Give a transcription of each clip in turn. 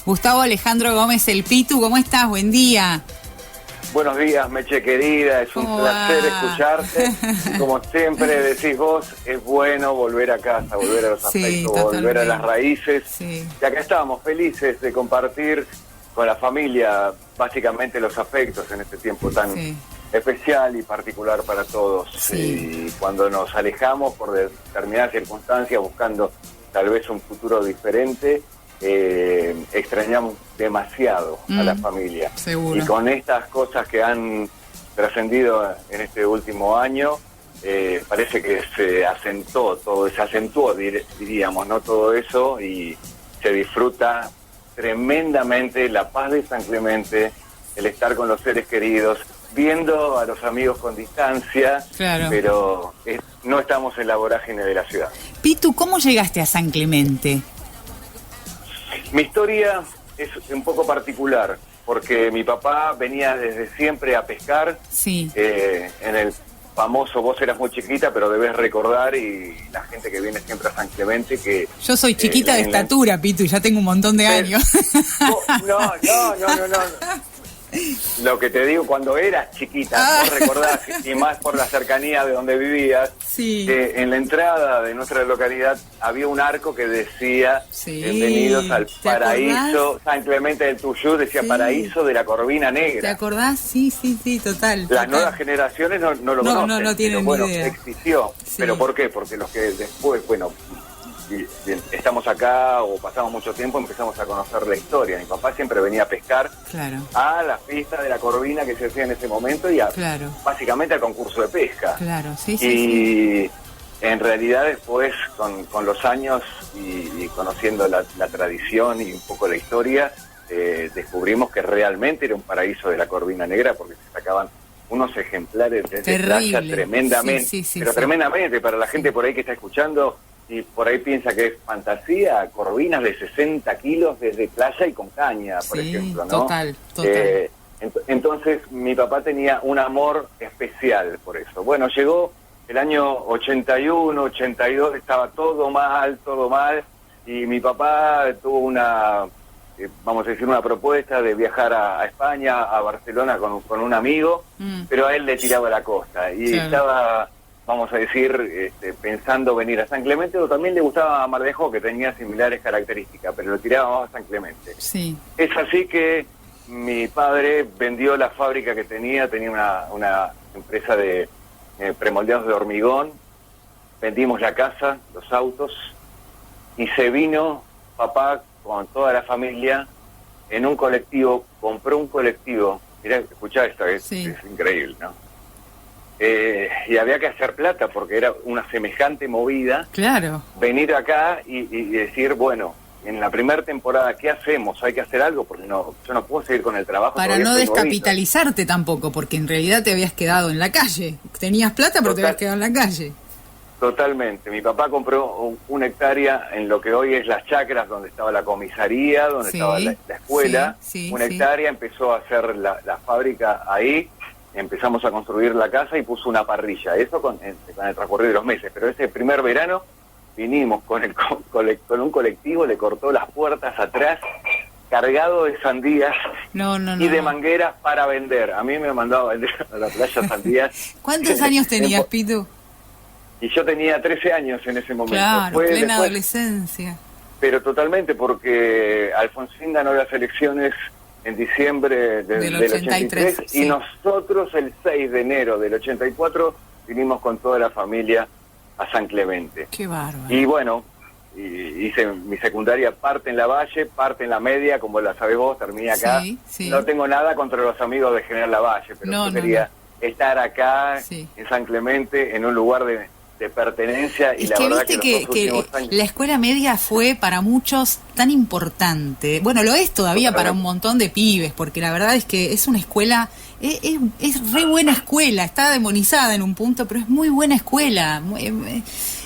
Gustavo Alejandro Gómez, el Pitu, ¿cómo estás? Buen día. Buenos días, Meche querida, es un placer escucharte. Y como siempre decís vos, es bueno volver a casa, volver a los afectos, volver a las raíces. Sí. Y acá estamos felices de compartir con la familia básicamente los afectos en este tiempo tan especial y particular para todos. Sí. Y cuando nos alejamos por determinadas circunstancias, buscando tal vez un futuro diferente, extrañamos demasiado a la familia. Seguro. Y con estas cosas que han trascendido en este último año, parece que se acentuó, diríamos, ¿no? Todo eso, y se disfruta tremendamente la paz de San Clemente, el estar con los seres queridos, viendo a los amigos con distancia, pero no estamos en la vorágine de la ciudad. Pitu, ¿cómo llegaste a San Clemente? Mi historia es un poco particular, porque mi papá venía desde siempre a pescar, en el famoso, vos eras muy chiquita, pero debes recordar, y la gente que viene siempre a San Clemente, que... Yo soy chiquita de estatura, Pitu, y ya tengo un montón de años. No. Lo que te digo, cuando eras chiquita, vos recordás, y más por la cercanía de donde vivías, que en la entrada de nuestra localidad había un arco que decía bienvenidos al paraíso, San Clemente del Tuyú, decía paraíso de la Corvina Negra. ¿Te acordás? Sí, total. Las nuevas generaciones no lo conocen. No tienen pero, ni idea. Existió. ¿Pero por qué? Porque los que después, estamos acá o pasamos mucho tiempo, empezamos a conocer la historia. Mi papá siempre venía a pescar a la fiesta de la Corvina que se hacía en ese momento y básicamente al concurso de pesca. Y en realidad después, con los años y conociendo la tradición y un poco la historia, descubrimos que realmente era un paraíso de la Corvina Negra, porque se sacaban unos ejemplares desde playa tremendamente, tremendamente, para la gente por ahí que está escuchando y por ahí piensa que es fantasía, corvinas de 60 kilos desde playa y con caña, por ejemplo, ¿no? Total. Entonces mi papá tenía un amor especial por eso. Bueno, llegó el año 81, 82, estaba todo mal, y mi papá tuvo una, vamos a decir, una propuesta de viajar a España, a Barcelona con un amigo, pero a él le tiraba la costa, y estaba... vamos a decir, pensando venir a San Clemente, o también le gustaba Mar de Ajó, que tenía similares características, pero lo tiraba más a San Clemente. Es así que mi padre vendió la fábrica que tenía una empresa de premoldeados de hormigón, vendimos la casa, los autos, y se vino papá con toda la familia en un colectivo, compró un colectivo, mirá, escuchá esto, es increíble, ¿no? Y había que hacer plata porque era una semejante movida. Venir acá y decir, bueno, en la primera temporada, ¿qué hacemos? Hay que hacer algo porque yo no puedo seguir con el trabajo. Para no descapitalizarte tampoco, porque en realidad te habías quedado en la calle. Tenías plata, pero te habías quedado en la calle. Totalmente. Mi papá compró una hectárea en lo que hoy es las chacras, donde estaba la comisaría, donde estaba la escuela. Una hectárea, empezó a hacer la fábrica ahí. Empezamos a construir la casa y puso una parrilla, eso con el transcurrir de los meses, pero ese primer verano vinimos con un colectivo, le cortó las puertas atrás, cargado de sandías y de mangueras para vender. A mí me mandaba a vender a la playa sandías. ¿Cuántos años tenías, Pitu? Y yo tenía 13 años en ese momento. Fue plena adolescencia. Pero totalmente, porque Alfonsín ganó las elecciones en diciembre del 83, y nosotros el 6 de enero del 84 vinimos con toda la familia a San Clemente. ¡Qué bárbaro! Y bueno, hice mi secundaria parte en la Valle, parte en la media, como la sabés vos, terminé acá. No tengo nada contra los amigos de General Lavalle, pero yo quería estar acá en San Clemente, en un lugar de pertenencia, y la verdad que la escuela media fue para muchos tan importante. Bueno, lo es todavía para un montón de pibes, porque la verdad es que es una escuela, es re buena escuela, está demonizada en un punto, pero es muy buena escuela.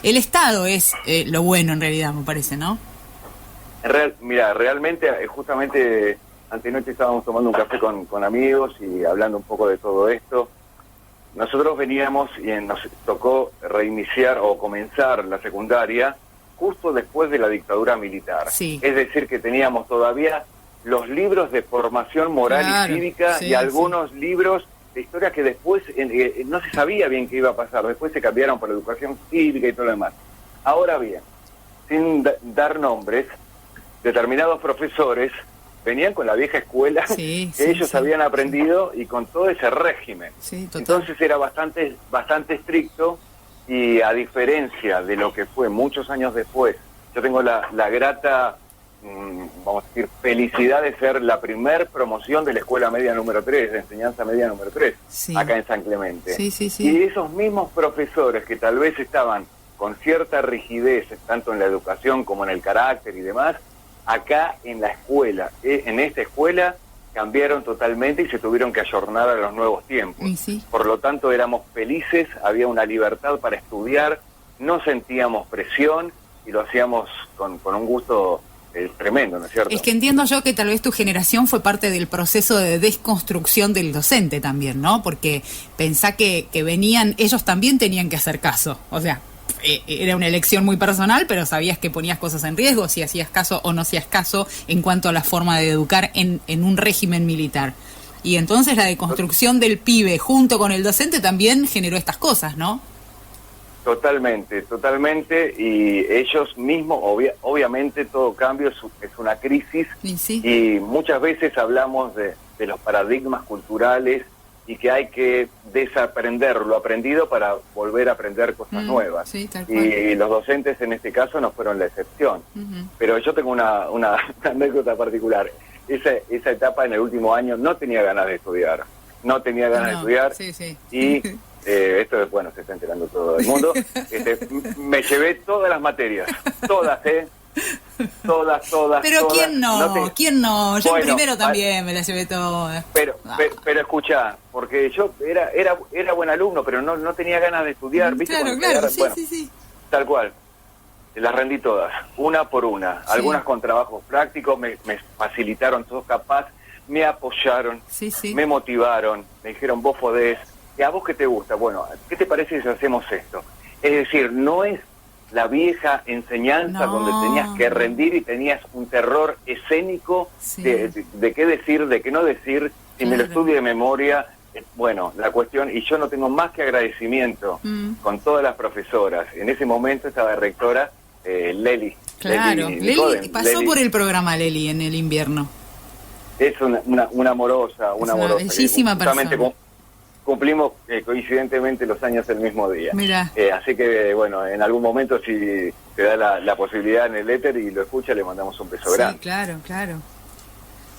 El Estado es lo bueno en realidad, me parece, ¿no? Mira, realmente, justamente antenoche estábamos tomando un café con amigos y hablando un poco de todo esto. Nosotros veníamos y nos tocó reiniciar o comenzar la secundaria justo después de la dictadura militar. Es decir, que teníamos todavía los libros de formación moral Claro, y cívica sí, y algunos libros de historia que después no se sabía bien qué iba a pasar, después se cambiaron por educación cívica y todo lo demás. Ahora bien, sin dar nombres, determinados profesores venían con la vieja escuela Sí, que sí, ellos sí. habían aprendido y con todo ese régimen. Sí, total. Entonces era bastante estricto, y a diferencia de lo que fue muchos años después, yo tengo la grata, vamos a decir, felicidad de ser la primer promoción de la escuela media número 3, de enseñanza media número 3, Sí. acá en San Clemente. Sí, sí, sí. Y esos mismos profesores que tal vez estaban con cierta rigidez, tanto en la educación como en el carácter y demás, acá en la escuela, en esta escuela, cambiaron totalmente y se tuvieron que ayornar a los nuevos tiempos. Y sí. Por lo tanto, éramos felices, había una libertad para estudiar, no sentíamos presión y lo hacíamos con un gusto tremendo, ¿no es cierto? Es que entiendo yo que tal vez tu generación fue parte del proceso de desconstrucción del docente también, ¿no? Porque pensá que venían, ellos también tenían que hacer caso. O sea, era una elección muy personal, pero sabías que ponías cosas en riesgo, si hacías caso o no hacías caso en cuanto a la forma de educar en un régimen militar. Y entonces la deconstrucción del pibe junto con el docente también generó estas cosas, ¿no? Totalmente, y ellos mismos, obviamente todo cambio es una crisis, Y sí. y muchas veces hablamos de los paradigmas culturales y que hay que desaprender lo aprendido para volver a aprender cosas nuevas. Sí, tal cual. Y los docentes en este caso no fueron la excepción. Pero yo tengo una anécdota particular. Esa etapa en el último año no tenía ganas de estudiar. No tenía ganas de estudiar. Sí, sí. Y esto, bueno, se está enterando todo el mundo. Me llevé todas las materias. Todas, Todas. Pero todas. ¿quién no? ¿Quién no? Yo Bueno, primero también me la llevé todas. Pero escuchá, porque yo era buen alumno, pero no tenía ganas de estudiar, ¿viste? Claro, Cuando claro, bueno, sí. tal cual. Las rendí todas, una por una. Sí. Algunas con trabajos prácticos, me facilitaron, todos capaz, me apoyaron, Sí. me motivaron, me dijeron, vos podés, ¿y a vos qué te gusta? Bueno, ¿qué te parece si hacemos esto? Es decir, no es la vieja enseñanza donde tenías que rendir y tenías un terror escénico de qué decir, de qué no decir, si me lo estudio de memoria. Bueno, la cuestión, y yo no tengo más que agradecimiento con todas las profesoras. En ese momento estaba de rectora Leli. Claro, Leli pasó Leli, por el programa Leli en el invierno. Es una amorosa, una amorosa. Bellísima persona. Cumplimos coincidentemente los años el mismo día. Mirá. Así que, bueno, en algún momento si te da la posibilidad en el éter y lo escucha, le mandamos un beso grande. Claro.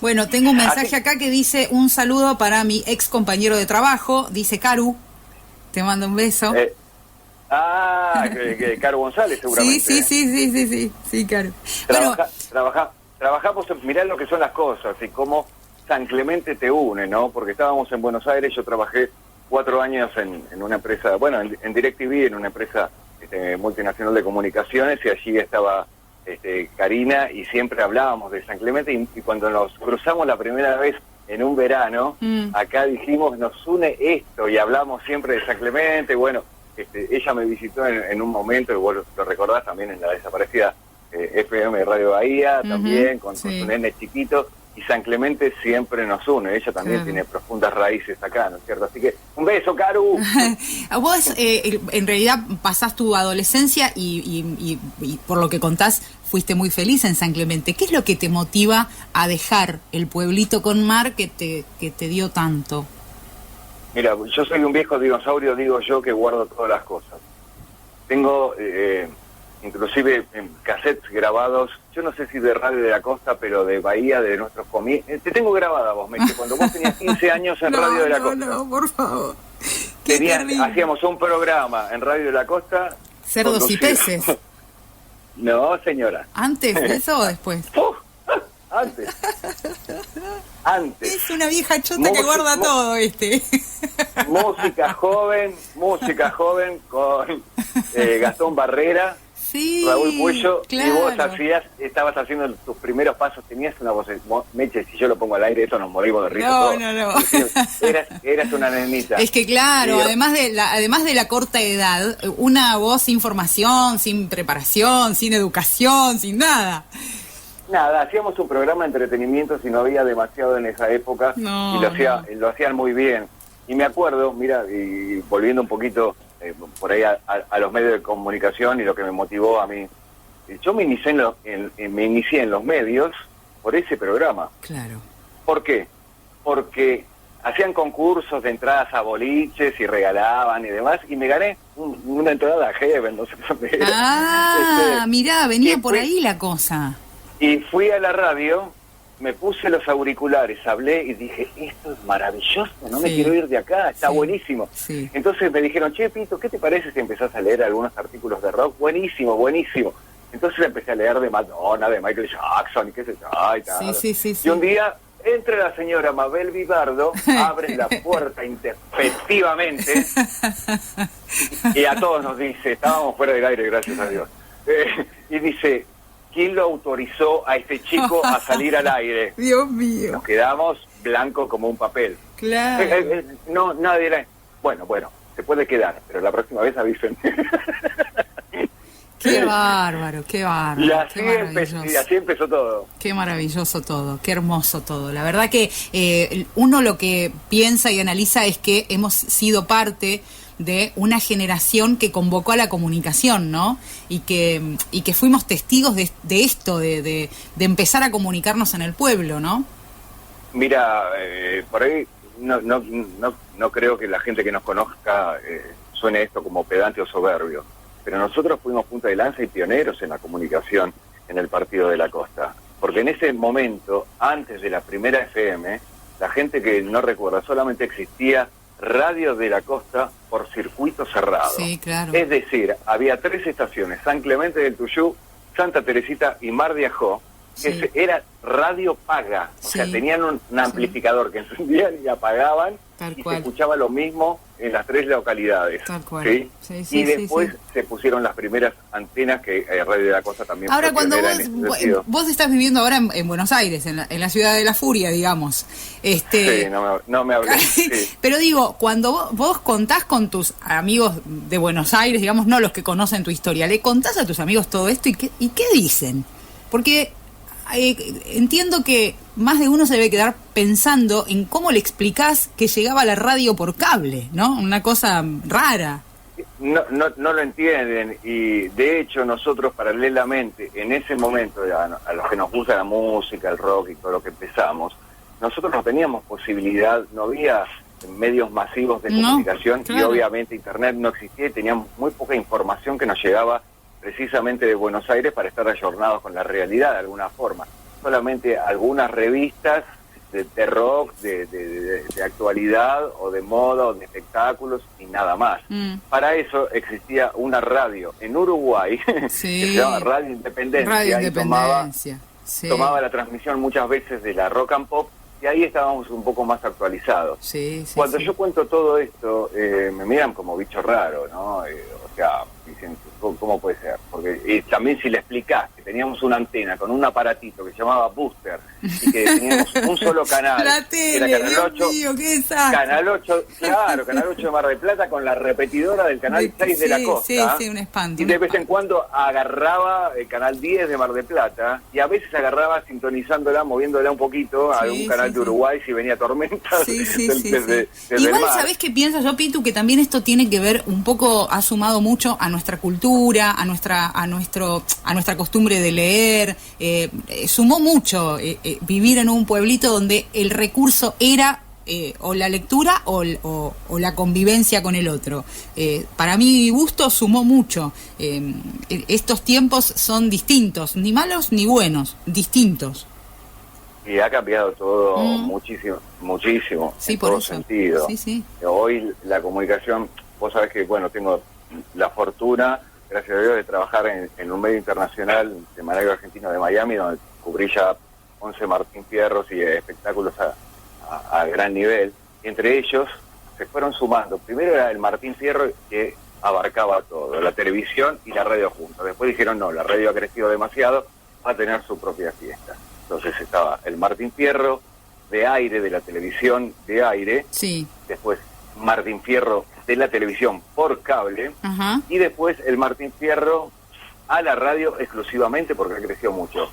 Bueno, tengo un mensaje acá que dice, un saludo para mi ex compañero de trabajo, dice Caru, te mando un beso. Caro González seguramente. Sí, Caru. Trabajamos, mirá lo que son las cosas y cómo San Clemente te une, ¿no? Porque estábamos en Buenos Aires, yo trabajé 4 años en una empresa, bueno, en DirecTV, en una empresa multinacional de comunicaciones, y allí estaba Karina, y siempre hablábamos de San Clemente, y cuando nos cruzamos la primera vez en un verano, acá dijimos, nos une esto, y hablamos siempre de San Clemente. Bueno, ella me visitó en un momento, y vos lo recordás también, en la desaparecida FM Radio Bahía, también con su nene chiquito, y San Clemente siempre nos une. Ella también tiene profundas raíces acá, ¿no es cierto? Así que, un beso, Caru. Vos, en realidad, pasás tu adolescencia y por lo que contás, fuiste muy feliz en San Clemente. ¿Qué es lo que te motiva a dejar el pueblito con mar que te dio tanto? Mira, yo soy un viejo dinosaurio, digo yo, que guardo todas las cosas. Tengo... inclusive en cassettes grabados, yo no sé si de Radio de la Costa, pero de Bahía, de nuestros comienzos. Te tengo grabada vos, Meche, cuando vos tenías 15 años en Radio de la Costa. No, por favor. Hacíamos un programa en Radio de la Costa. Cerdos y peces. No, señora. ¿Antes de eso o después? Antes. Es una vieja chota que guarda todo, Música joven con Gastón Barrera. Sí, Raúl Puello, claro. Y vos estabas haciendo tus primeros pasos, tenías una voz, Meche, si yo lo pongo al aire, esto nos morimos de risa. No. Eras una nenita. Es que claro, además de la corta edad, una voz sin formación, sin preparación, sin educación, sin nada. nada, hacíamos un programa de entretenimiento si no había demasiado en esa época No, y lo hacían muy bien. Y me acuerdo, mira, y volviendo un poquito por ahí a los medios de comunicación y lo que me motivó a mí, yo me inicié me inicié en los medios por ese programa. Claro. ¿Por qué? Porque hacían concursos de entradas a boliches y regalaban y demás, y me gané una entrada a Heaven, no sé dónde era. Ah, mirá, venía por fui, ahí la cosa. Y fui a la radio, me puse los auriculares, hablé y dije, esto es maravilloso, no me quiero ir de acá, está buenísimo. Sí. Entonces me dijeron, che, Pito, ¿qué te parece si empezás a leer algunos artículos de rock? Buenísimo, buenísimo. Entonces empecé a leer de Madonna, de Michael Jackson y qué sé yo, y tal. Sí. Y un día entra la señora Mabel Vivardo, abre la puerta intempestivamente y a todos nos dice, estábamos fuera del aire, gracias a Dios, y dice, ¿quién lo autorizó a este chico a salir al aire? Dios mío. Nos quedamos blancos como un papel. Claro. No, nadie la... Bueno, se puede quedar, pero la próxima vez avisen. Qué bárbaro, qué bárbaro. Y así empezó todo. Qué maravilloso todo, qué hermoso todo. La verdad que uno lo que piensa y analiza es que hemos sido parte de una generación que convocó a la comunicación, ¿no? Y que fuimos testigos de esto, de empezar a comunicarnos en el pueblo, ¿no? Mira, por ahí no creo que la gente que nos conozca suene esto como pedante o soberbio. Pero nosotros fuimos punta de lanza y pioneros en la comunicación en el Partido de la Costa. Porque en ese momento, antes de la primera FM, la gente que no recuerda, solamente existía Radio de la Costa por circuito cerrado. Sí, claro. Es decir, había 3 estaciones, San Clemente del Tuyú, Santa Teresita y Mar de Ajó, que era radio paga. O sea, tenían un amplificador que encendían y apagaban. Tal y cual. Se escuchaba lo mismo en las 3 localidades. Tal cual. ¿Sí? Y después se pusieron las primeras antenas que Radio de la Costa también. Ahora, cuando vos estás viviendo ahora en Buenos Aires, en la ciudad de la furia, digamos. Sí, no me hablé. Sí. Pero digo, cuando vos contás con tus amigos de Buenos Aires, digamos, no los que conocen tu historia, ¿le contás a tus amigos todo esto y qué dicen? Porque entiendo que más de uno se debe quedar pensando en cómo le explicás que llegaba la radio por cable, ¿no? Una cosa rara. No lo entienden, y de hecho nosotros paralelamente en ese momento a los que nos gusta la música, el rock y todo lo que empezamos, nosotros no teníamos posibilidad, no había medios masivos de comunicación, claro. Y obviamente internet no existía y teníamos muy poca información que nos llegaba precisamente de Buenos Aires para estar ayornados con la realidad de alguna forma. Solamente algunas revistas de rock, de actualidad o de moda o de espectáculos y nada más. Para eso existía una radio en Uruguay que se llama Radio Independencia, y tomaba la transmisión muchas veces de la rock and pop y ahí estábamos un poco más actualizados. Cuando yo cuento todo esto me miran como bicho raro, ¿no? O sea, dicen, ¿cómo puede ser? Porque también si le explicás que teníamos una antena con un aparatito que se llamaba Booster y que teníamos un solo canal, la tele, era Canal 8, mío, ¿qué exacto? Canal 8, claro, Canal 8 de Mar del Plata con la repetidora del Canal 6 de la Costa. Sí, un espanto. Y de vez en cuando agarraba el Canal 10 de Mar del Plata y a veces agarraba sintonizándola, moviéndola un poquito a algún canal de Uruguay si venía tormenta desde Igual, el mar. ¿sabés qué pienso yo, Pitu? Que también esto tiene que ver un poco, ha sumado mucho a nuestra cultura, a nuestra costumbre de leer, sumó mucho vivir en un pueblito donde el recurso era o la lectura o la convivencia con el otro. Para mi gusto sumó mucho. Estos tiempos son distintos, ni malos ni buenos, distintos. Y ha cambiado todo muchísimo, sí, en por todo eso. sentido. Sí. Hoy la comunicación, vos sabés que, tengo la fortuna, gracias a Dios, de trabajar en un medio internacional, Semanario Argentino de Miami, donde cubrí ya 11 Martín Fierros y espectáculos a gran nivel. Y entre ellos se fueron sumando. Primero era el Martín Fierro, que abarcaba todo, la televisión y la radio juntos. Después dijeron, no, la radio ha crecido demasiado, va a tener su propia fiesta. Entonces estaba el Martín Fierro de aire, de la televisión de aire, después Martín Fierro de la televisión por cable, y después el Martín Fierro a la radio exclusivamente porque ha crecido mucho.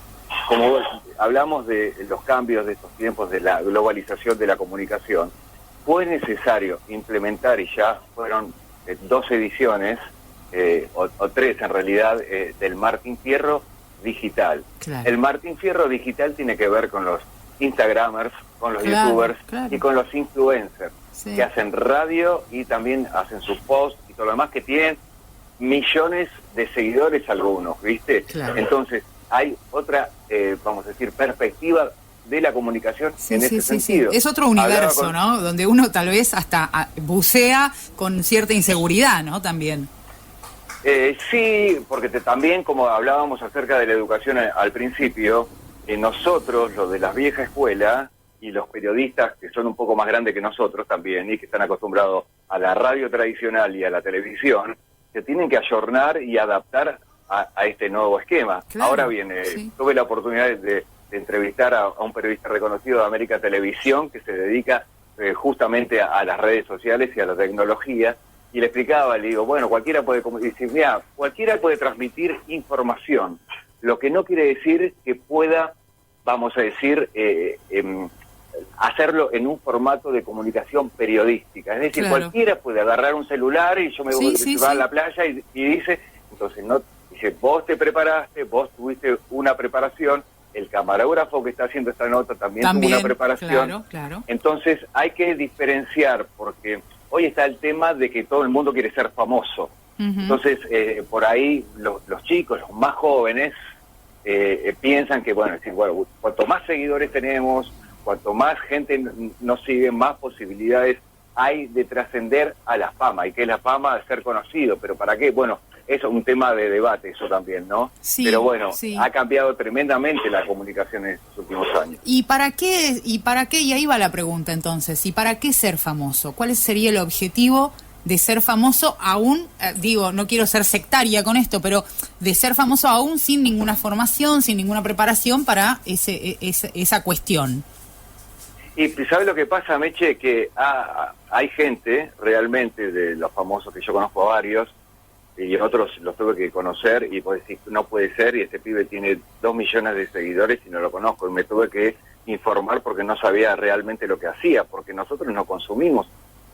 como hablamos de los cambios de estos tiempos, de la globalización de la comunicación, fue necesario implementar, y ya fueron 2 ediciones, o 3 en realidad, del Martín Fierro digital. Claro. El Martín Fierro digital tiene que ver con los Instagramers, con los Claro, YouTubers claro. y con los influencers, Sí. que hacen radio y también hacen sus posts y todo lo demás, que tienen millones de seguidores algunos, ¿viste? Claro. Entonces, hay otra, vamos a decir, perspectiva de la comunicación en ese sentido. Es otro universo, ¿no? Donde uno tal vez hasta bucea con cierta inseguridad, ¿no? También. Sí, porque también, como hablábamos acerca de la educación al principio, nosotros, los de la vieja escuela, y los periodistas que son un poco más grandes que nosotros también, y que están acostumbrados a la radio tradicional y a la televisión, se tienen que ayornar y adaptar a este nuevo esquema. Claro, Ahora bien, sí. tuve la oportunidad de entrevistar a un periodista reconocido de América Televisión que se dedica justamente a las redes sociales y a la tecnología, y le explicaba, le digo, bueno, cualquiera puede decir, mira, cualquiera puede transmitir información, lo que no quiere decir que pueda, vamos a decir, hacerlo en un formato de comunicación periodística. Es decir, Claro. cualquiera puede agarrar un celular y yo me voy a la playa y dice, entonces no, dice, vos te preparaste, vos tuviste una preparación, el camarógrafo que está haciendo esta nota también tuvo una preparación. Claro, claro. Entonces hay que diferenciar, porque hoy está el tema de que todo el mundo quiere ser famoso. Uh-huh. Entonces, por ahí los chicos, los más jóvenes, piensan que, bueno, cuanto más seguidores tenemos, cuanto más gente nos sigue, más posibilidades hay de trascender a la fama, y que es la fama de ser conocido. ¿Pero para qué? Bueno, eso es un tema de debate, eso también, ¿no? Sí, pero bueno, sí. ha cambiado tremendamente la comunicación en estos últimos años. ¿Y para qué? Y ahí va la pregunta entonces, ¿y para qué ser famoso? ¿Cuál sería el objetivo de ser famoso aún, digo, no quiero ser sectaria con esto, pero de ser famoso aún sin ninguna formación, sin ninguna preparación para esa cuestión? Y ¿sabes lo que pasa, Meche? Que hay gente, realmente, de los famosos, que yo conozco a varios, y otros los tuve que conocer, y pues decir, no puede ser, y este pibe tiene 2 millones de seguidores y no lo conozco, y me tuve que informar porque no sabía realmente lo que hacía, porque nosotros no consumimos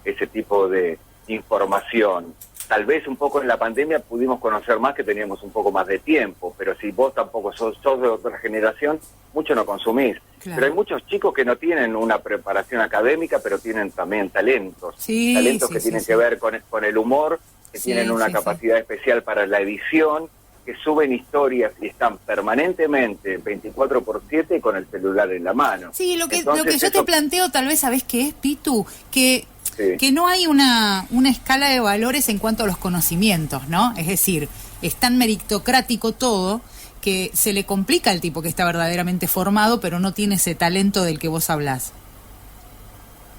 ese tipo de información. Tal vez un poco en la pandemia pudimos conocer más, que teníamos un poco más de tiempo, pero si vos tampoco sos de otra generación, mucho no consumís. Claro. Pero hay muchos chicos que no tienen una preparación académica, pero tienen también talentos. Talentos que tienen que ver con el humor, que tienen una capacidad especial para la edición, que suben historias y están permanentemente 24/7 con el celular en la mano. Sí, lo que Entonces, yo te planteo tal vez, ¿sabés qué es, Pitu? Que no hay una escala de valores en cuanto a los conocimientos, ¿no? Es decir, es tan meritocrático todo que se le complica al tipo que está verdaderamente formado, pero no tiene ese talento del que vos hablás.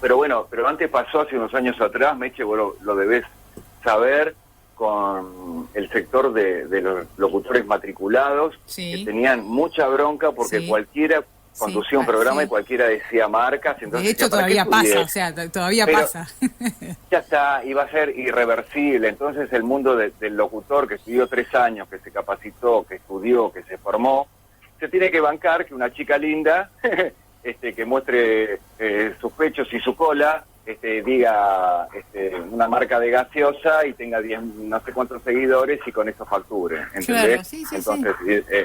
Pero bueno, pero antes pasó, hace unos años atrás, Meche, vos lo debés saber, con el sector de los locutores matriculados, que tenían mucha bronca porque cualquiera conducía un programa y cualquiera decía marcas. Entonces, de hecho, todavía pasa, o sea, todavía pasa. Ya está, iba a ser irreversible. Entonces el mundo del locutor, que estudió 3 años, que se capacitó, que estudió, que se formó, se tiene que bancar que una chica linda, que muestre sus pechos y su cola, diga una marca de gaseosa y tenga 10 no sé cuántos seguidores y con eso facture, ¿entendés? Claro,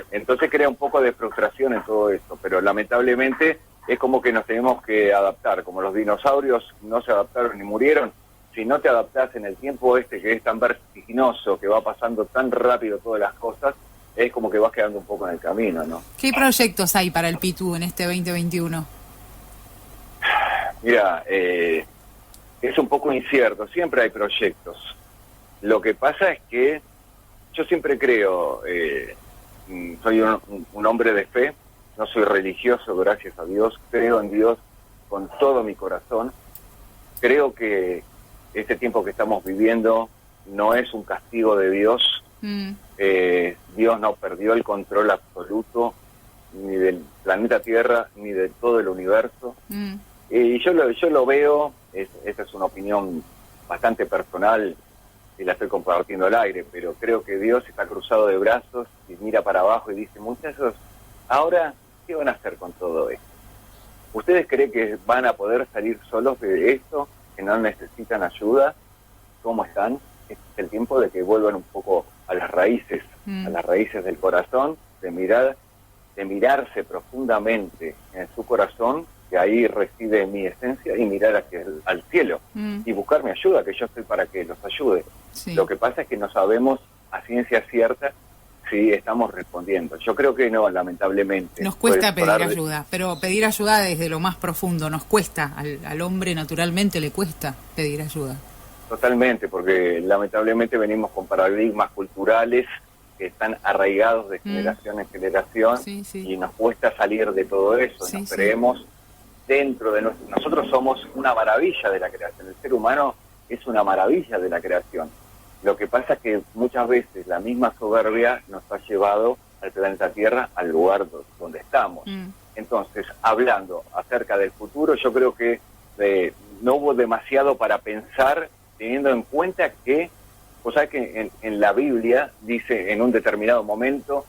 entonces crea un poco de frustración en todo esto, pero lamentablemente es como que nos tenemos que adaptar, como los dinosaurios no se adaptaron ni murieron. Si no te adaptás en el tiempo que es tan vertiginoso, que va pasando tan rápido todas las cosas, es como que vas quedando un poco en el camino, ¿no? ¿Qué proyectos hay para el Pitu en este 2021? Mira, es un poco incierto, siempre hay proyectos. Lo que pasa es que yo siempre creo, soy un hombre de fe, no soy religioso, gracias a Dios, creo en Dios con todo mi corazón. Creo que este tiempo que estamos viviendo no es un castigo de Dios. Dios no perdió el control absoluto ni del planeta Tierra ni de todo el universo. Y yo lo veo, esta es una opinión bastante personal y la estoy compartiendo al aire, pero creo que Dios está cruzado de brazos y mira para abajo y dice, muchachos, ahora ¿qué van a hacer con todo esto? ¿Ustedes creen que van a poder salir solos de esto, que no necesitan ayuda? ¿Cómo están? Es el tiempo de que vuelvan un poco a las raíces del corazón, de mirarse profundamente en su corazón, que ahí reside mi esencia, y mirar hacia al cielo y buscar mi ayuda, que yo estoy para que los ayude. Sí. Lo que pasa es que no sabemos a ciencia cierta si estamos respondiendo. Yo creo que no, lamentablemente. Nos cuesta pedir ayuda, pero pedir ayuda desde lo más profundo nos cuesta. Al hombre naturalmente le cuesta pedir ayuda. Totalmente, porque lamentablemente venimos con paradigmas culturales que están arraigados de generación en generación, y nos cuesta salir de todo eso. Nos creemos dentro de nosotros somos una maravilla de la creación. El ser humano es una maravilla de la creación. Lo que pasa es que muchas veces la misma soberbia nos ha llevado al planeta Tierra, al lugar donde estamos. Entonces, hablando acerca del futuro, yo creo que no hubo demasiado para pensar, teniendo en cuenta que, o sea, que en la Biblia dice en un determinado momento,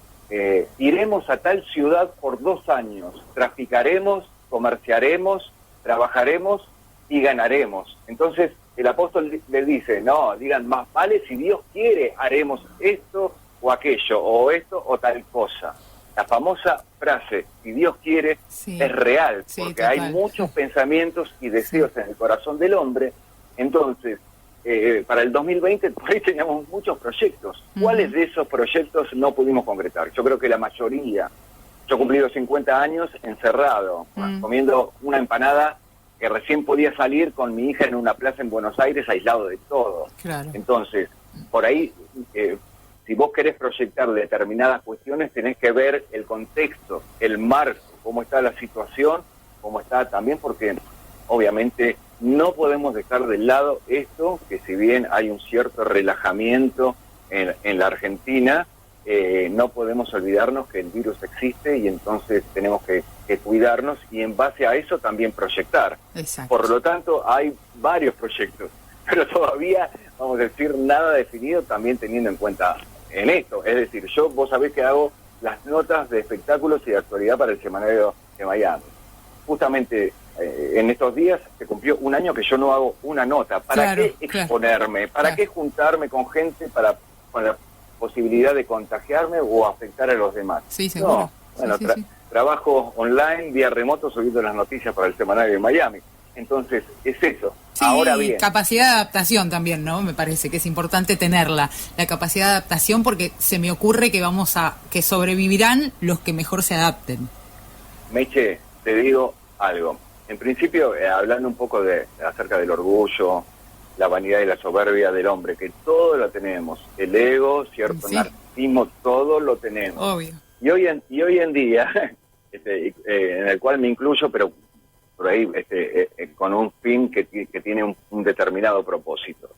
iremos a tal ciudad por 2 años, traficaremos, comerciaremos, trabajaremos y ganaremos. Entonces el apóstol le dice, no, digan, más vale si Dios quiere, haremos esto o aquello, o esto o tal cosa. La famosa frase, si Dios quiere, es real, porque hay muchos pensamientos y deseos en el corazón del hombre. Entonces, para el 2020 por ahí teníamos muchos proyectos. ¿Cuáles de esos proyectos no pudimos concretar? Yo creo que la mayoría. Yo he cumplido 50 años encerrado, comiendo una empanada que recién podía salir con mi hija en una plaza en Buenos Aires, aislado de todo. Claro. Entonces, por ahí, si vos querés proyectar determinadas cuestiones, tenés que ver el contexto, el marco, cómo está la situación, cómo está también, porque obviamente no podemos dejar de lado esto, que si bien hay un cierto relajamiento en la Argentina, no podemos olvidarnos que el virus existe, y entonces tenemos que cuidarnos y en base a eso también proyectar. Exacto. Por lo tanto, hay varios proyectos, pero todavía, vamos a decir, nada definido, también teniendo en cuenta en esto. Es decir, vos sabés que hago las notas de espectáculos y de actualidad para el Semanario de Miami. Justamente en estos días se cumplió 1 año que yo no hago una nota. ¿Para qué exponerme? ¿Para qué juntarme con gente con la posibilidad de contagiarme o afectar a los demás? Sí, seguro. No, bueno, trabajo online, vía remoto, subiendo las noticias para el Semanario de Miami. Entonces, es eso. Sí, ahora bien, capacidad de adaptación también, ¿no? Me parece que es importante tenerla, la capacidad de adaptación, porque se me ocurre que sobrevivirán los que mejor se adapten. Meche, te digo algo. En principio, hablando un poco acerca del orgullo, la vanidad y la soberbia del hombre, que todo lo tenemos, el ego, cierto narcisismo, todo lo tenemos. Obvio. Y hoy en día, en el cual me incluyo, pero por ahí con un fin que tiene un determinado propósito.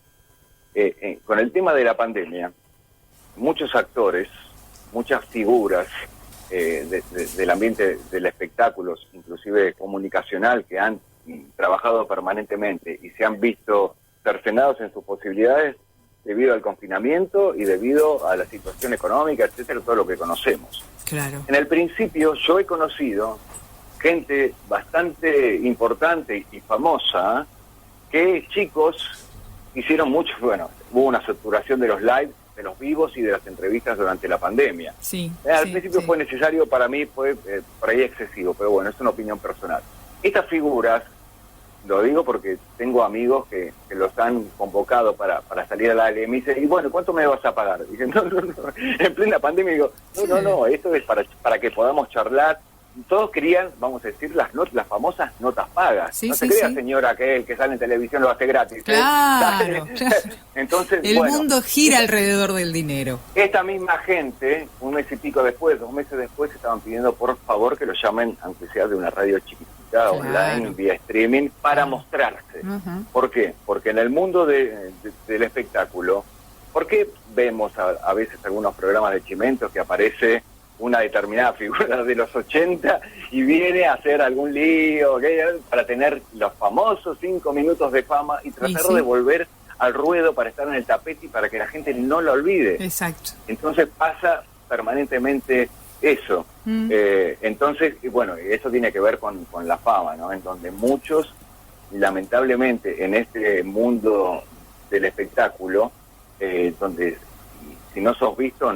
Con el tema de la pandemia, muchos actores, muchas figuras del ambiente del espectáculo, inclusive comunicacional, que han trabajado permanentemente y se han visto cercenados en sus posibilidades debido al confinamiento y debido a la situación económica, etcétera, todo lo que conocemos. Claro. En el principio yo he conocido gente bastante importante y famosa, que chicos hicieron mucho, hubo una saturación de los live, de los vivos y de las entrevistas durante la pandemia. Al principio fue necesario, para mí fue por ahí excesivo, pero bueno, es una opinión personal. Estas figuras, lo digo porque tengo amigos que los han convocado para salir al aire, y me dicen, y bueno, ¿cuánto me vas a pagar? Dicen, no, en plena pandemia, digo, no, esto es para que podamos charlar. Todos querían, vamos a decir, las famosas notas pagas. No se crea, señora, que el que sale en televisión lo hace gratis. Claro. Entonces, el mundo gira alrededor del dinero. Esta misma gente, 1 mes y pico después, 2 meses después, estaban pidiendo por favor que lo llamen, aunque sea de una radio chiquitita, online, vía streaming, para mostrarse. ¿Por qué? Porque en el mundo del espectáculo, ¿por qué vemos a veces algunos programas de Chimentos que aparece una determinada figura de los 80 y viene a hacer algún lío para tener los famosos 5 minutos de fama y tratar de volver al ruedo para estar en el tapete y para que la gente no lo olvide? Exacto. Entonces pasa permanentemente eso. Entonces, y bueno, eso tiene que ver con la fama, ¿no? En donde muchos, lamentablemente, en este mundo del espectáculo, donde si no sos visto,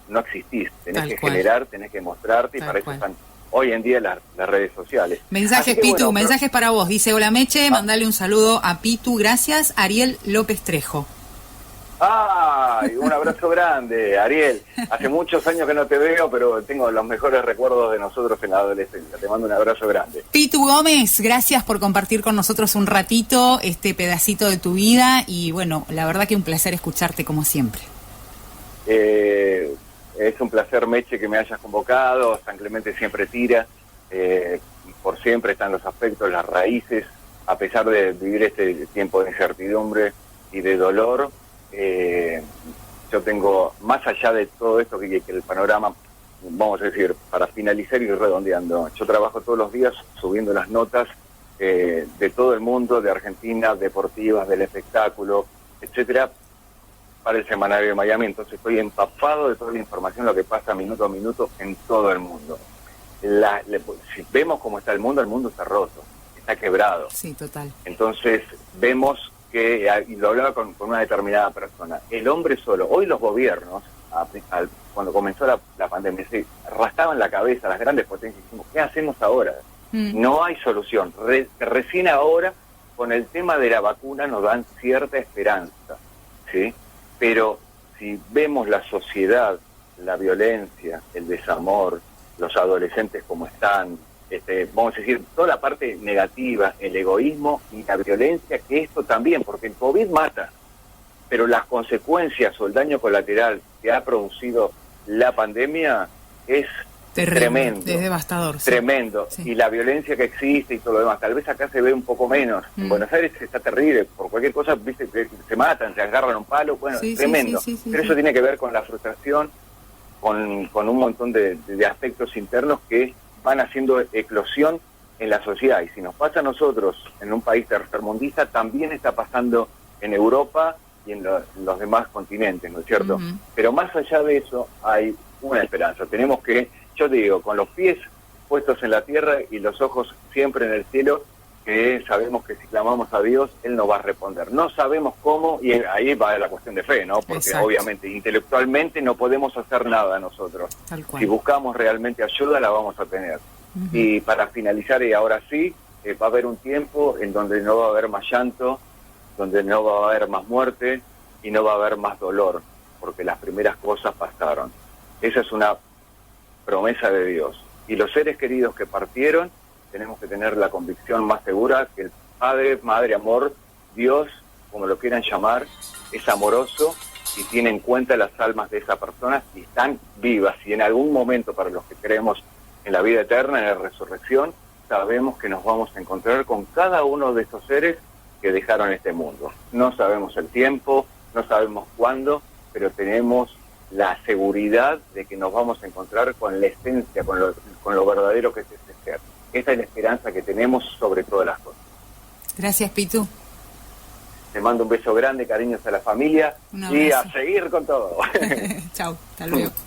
no existís. Tenés Tal que cual. generar, tenés que mostrarte, y Tal para eso cual. están hoy en día las redes sociales. Mensajes, Así que, Pitu, bueno, mensajes para vos. Dice, hola Meche, mandale un saludo a Pitu. Gracias, Ariel López Trejo. ¡Ay! Un abrazo grande, Ariel. Hace muchos años que no te veo, pero tengo los mejores recuerdos de nosotros en la adolescencia. Te mando un abrazo grande. Pitu Gómez, gracias por compartir con nosotros un ratito este pedacito de tu vida y bueno, la verdad que un placer escucharte como siempre. Es un placer, Meche, que me hayas convocado. San Clemente siempre tira. Por siempre están los afectos, las raíces. A pesar de vivir este tiempo de incertidumbre y de dolor, yo tengo, más allá de todo esto, que el panorama, vamos a decir, para finalizar y redondeando, yo trabajo todos los días subiendo las notas de todo el mundo, de Argentina, deportivas, del espectáculo, etcétera, para el semanario de Miami. Entonces estoy empapado de toda la información, lo que pasa minuto a minuto en todo el mundo. Si vemos cómo está el mundo está roto, está quebrado. Sí, total. Entonces vemos que, y lo hablaba con una determinada persona, el hombre solo, hoy los gobiernos, cuando comenzó la pandemia, se rascaban la cabeza las grandes potencias y decimos, ¿qué hacemos ahora? No hay solución. Recién ahora, con el tema de la vacuna, nos dan cierta esperanza, ¿sí? Pero si vemos la sociedad, la violencia, el desamor, los adolescentes como están, vamos a decir, toda la parte negativa, el egoísmo y la violencia, que esto también, porque el COVID mata, pero las consecuencias o el daño colateral que ha producido la pandemia es terrible, tremendo. Es devastador. Sí. Tremendo. Sí. Y la violencia que existe y todo lo demás, tal vez acá se ve un poco menos. En Buenos Aires está terrible, por cualquier cosa, viste, se matan, se agarran un palo, bueno, sí, tremendo. Sí, pero eso tiene que ver con la frustración, con un montón de aspectos internos que van haciendo eclosión en la sociedad. Y si nos pasa a nosotros en un país tercermundista, también está pasando en Europa y en los demás continentes, ¿no es cierto? Pero más allá de eso hay una esperanza. Tenemos que, yo digo, con los pies puestos en la tierra y los ojos siempre en el cielo, que sabemos que si clamamos a Dios, Él nos va a responder. No sabemos cómo, y ahí va la cuestión de fe, ¿no? Porque Exacto. Obviamente intelectualmente no podemos hacer nada nosotros. Tal cual. Si buscamos realmente ayuda, la vamos a tener. Y para finalizar, y ahora sí, va a haber un tiempo en donde no va a haber más llanto, donde no va a haber más muerte y no va a haber más dolor, porque las primeras cosas pasaron. Esa es una promesa de Dios. Y los seres queridos que partieron, tenemos que tener la convicción más segura que el Padre, Madre, Amor, Dios, como lo quieran llamar, es amoroso y tiene en cuenta las almas de esas personas y están vivas. Y en algún momento, para los que creemos en la vida eterna, en la resurrección, sabemos que nos vamos a encontrar con cada uno de estos seres que dejaron este mundo. No sabemos el tiempo, no sabemos cuándo, pero tenemos la seguridad de que nos vamos a encontrar con la esencia, con lo verdadero que es ese ser. Esa es la esperanza que tenemos sobre todas las cosas. Gracias, Pitu. Te mando un beso grande, cariños a la familia y a seguir con todo. Chau, hasta luego.